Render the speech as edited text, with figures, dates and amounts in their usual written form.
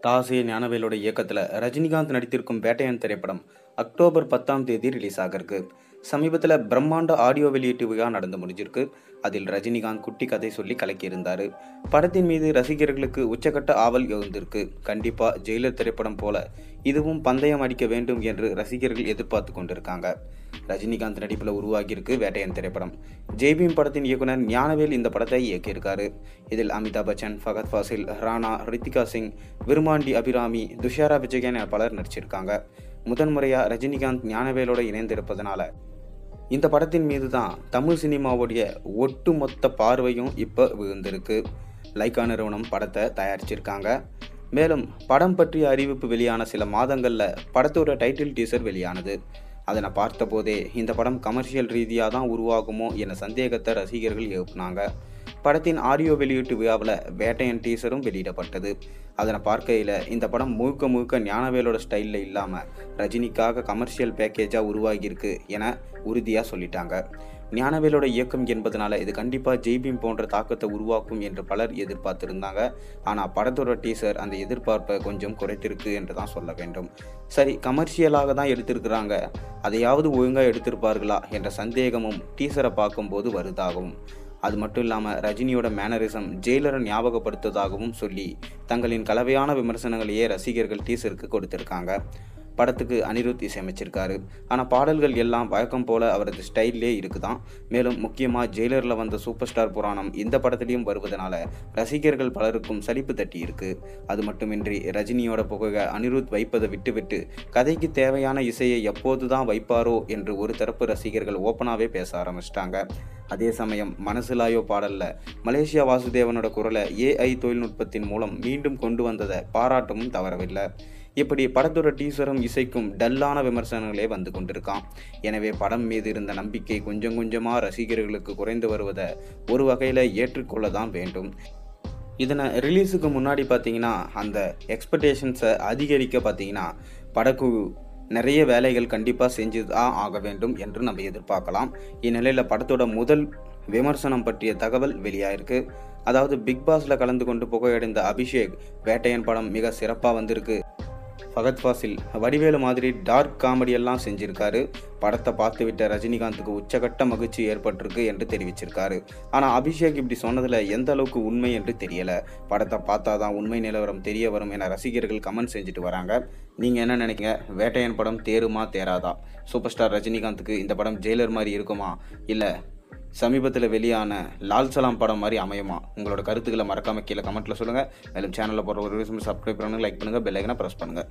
ராசிய ஞானவேலோட இயக்கத்தில் ரஜினிகாந்த் நடித்திருக்கும் வேட்டையன் திரைப்படம் அக்டோபர் 10ஆம் தேதி ரிலீஸ் ஆகிருக்கு. சமீபத்தில் பிரம்மாண்ட ஆடியோ வெளியீட்டு விழா நடந்து முடிஞ்சிருக்கு. அதில் ரஜினிகாந்த் குட்டி கதை சொல்லி கலக்கியிருந்தார். படத்தின் மீது ரசிகர்களுக்கு உச்சக்கட்ட ஆவல் எழுந்திருக்கு. கண்டிப்பாக ஜெயிலர் திரைப்படம் போல இதுவும் பந்தயம் அடிக்க வேண்டும் என்று ரசிகர்கள் எதிர்பார்த்து கொண்டிருக்காங்க. ரஜினிகாந்த் நடிப்பில் உருவாகியிருக்கு வேட்டையன் திரைப்படம். ஜெய்பீம் படத்தின் இயக்குனர் ஞானவேல் இந்த படத்தை இயக்கியிருக்காரு. இதில் அமிதாப் பச்சன், ஃபகத் ஃபாசில், ராணா, ரித்திகா சிங், விருமாண்டி அபிராமி, துஷாரா விஜயன் என பலர் நடிச்சிருக்காங்க. முதன்முறையாக ரஜினிகாந்த் ஞானவேலோடு இணைந்திருப்பதனால இந்த படத்தின் மீது தான் தமிழ் சினிமாவுடைய ஒட்டுமொத்த பார்வையும் இப்போ விழுந்திருக்கு. லைக்கா நிறுவனம் படத்தை தயாரிச்சிருக்காங்க. மேலும் படம் பற்றிய அறிவிப்பு வெளியான சில மாதங்களில் படத்தோட டைட்டில் டீசர் வெளியானது. அதனை பார்த்தபோதே இந்த படம் கமர்ஷியல் ரீதியாக தான் உருவாகுமோ என சந்தேகத்தை ரசிகர்கள் எழுப்பினாங்க. படத்தின் ஆடியோ வெளியீட்டு விழாவில் வேட்டையன் டீசரும் வெளியிடப்பட்டது. அதனை பார்க்கையில் இந்த படம் முழுக்க முழுக்க ஞானவேலோட ஸ்டைலில் இல்லாமல் ரஜினிக்காக கமர்ஷியல் பேக்கேஜாக உருவாகியிருக்கு என உறுதியாக சொல்லிட்டாங்க. ஞானவேலோட இயக்கம் என்பதனால இது கண்டிப்பாக ஜெய்பீம் போன்ற தாக்கத்தை உருவாக்கும் என்று பலர் எதிர்பார்த்திருந்தாங்க. ஆனால் படத்தோட டீசர் அந்த எதிர்பார்ப்பை கொஞ்சம் குறைத்திருக்கு என்று தான் சொல்ல வேண்டும். சரி, கமர்ஷியலாக தான் எடுத்திருக்கிறாங்க, அதையாவது ஒழுங்காக எடுத்திருப்பார்களா என்ற சந்தேகமும் டீசரை பார்க்கும்போது வருதாகும். அது மட்டும் இல்லாமல் ரஜினியோட மேனரிசம் ஜெயிலரை ஞாபகப்படுத்துவதாகவும் சொல்லி தங்களின் கலவையான விமர்சனங்களையே ரசிகர்கள் டீசருக்கு கொடுத்திருக்காங்க. படத்துக்கு அனிருத் இசையமைச்சிருக்காரு. ஆனால் பாடல்கள் எல்லாம் வழக்கம் போல அவரது ஸ்டைல்லே இருக்குதான். மேலும் முக்கியமாக ஜெயிலரில் வந்த சூப்பர் ஸ்டார் புராணம் இந்த படத்துலையும் வருவதனால ரசிகர்கள் பலருக்கும் சலிப்பு தட்டி இருக்கு. அது மட்டுமின்றி ரஜினியோட புகழ அனிருத் வைப்பதை விட்டுவிட்டு கதைக்கு தேவையான இசையை எப்போது தான் வைப்பாரோ என்று ஒரு தரப்பு ரசிகர்கள் ஓப்பனாகவே பேச ஆரம்பிச்சிட்டாங்க. அதே சமயம் மனசிலாயோ பாடல்ல மலேசியா வாசுதேவனோட குரலை AI தொழில்நுட்பத்தின் மூலம் மீண்டும் கொண்டு வந்ததை பாராட்டமும் தவறவில்லை. இப்படி படத்தோட டீசரும் இசைக்கும் டல்லான விமர்சனங்களே வந்து கொண்டிருக்கான். எனவே படம் மீது இருந்த நம்பிக்கை கொஞ்சம் கொஞ்சமாக ரசிகர்களுக்கு குறைந்து வருவதை ஒரு வகையில் ஏற்றுக்கொள்ள தான் வேண்டும். இதனை ரிலீஸுக்கு முன்னாடி பார்த்தீங்கன்னா அந்த எக்ஸ்பெக்டேஷன்ஸை அதிகரிக்க பார்த்தீங்கன்னா படக்குழு நிறைய வேலைகள் கண்டிப்பாக செஞ்சு தான் ஆக வேண்டும் என்று நம்ம எதிர்பார்க்கலாம். இந்நிலையில் படத்தோட முதல் விமர்சனம் பற்றிய தகவல் வெளியாயிருக்கு. அதாவது பிக் பாஸில் கலந்து கொண்டு புகையடைந்த அபிஷேக் வேட்டையன் படம் மிக சிறப்பாக வந்திருக்கு. ஃபகத் ஃபாசில் வடிவேலு மாதிரி டார்க் காமெடியெல்லாம் செஞ்சுருக்காரு. படத்தை பார்த்துவிட்ட ரஜினிகாந்துக்கு உச்சகட்ட மகிழ்ச்சி ஏற்பட்டிருக்கு என்று தெரிவிச்சிருக்காரு. ஆனால் அபிஷேக் இப்படி சொன்னதில் எந்த அளவுக்கு உண்மை என்று தெரியலை. படத்தை பார்த்தா தான் உண்மை நிலவரம் தெரிய வரும் என ரசிகர்கள் கமெண்ட் செஞ்சுட்டு வராங்க. நீங்கள் என்ன நினைக்கிறீங்க? வேட்டையன் படம் தேருமா தேராதா? சூப்பர் ஸ்டார் ரஜினிகாந்துக்கு இந்த படம் ஜெயிலர் மாதிரி இருக்குமா, இல்லை சமீபத்தில் வெளியான லால் சலாம் படம் மாதிரி அமையுமா? உங்களோட கருத்துக்களை மறக்காமல் கீழே கமெண்ட்டில் சொல்லுங்கள். மேலும் சேனலில் போகிற ஒரு சப்ஸ்கிரைப் பண்ணுங்கள், லைக் பண்ணுங்கள், பெல் ஐக்கனை ப்ரெஸ் பண்ணுங்கள்.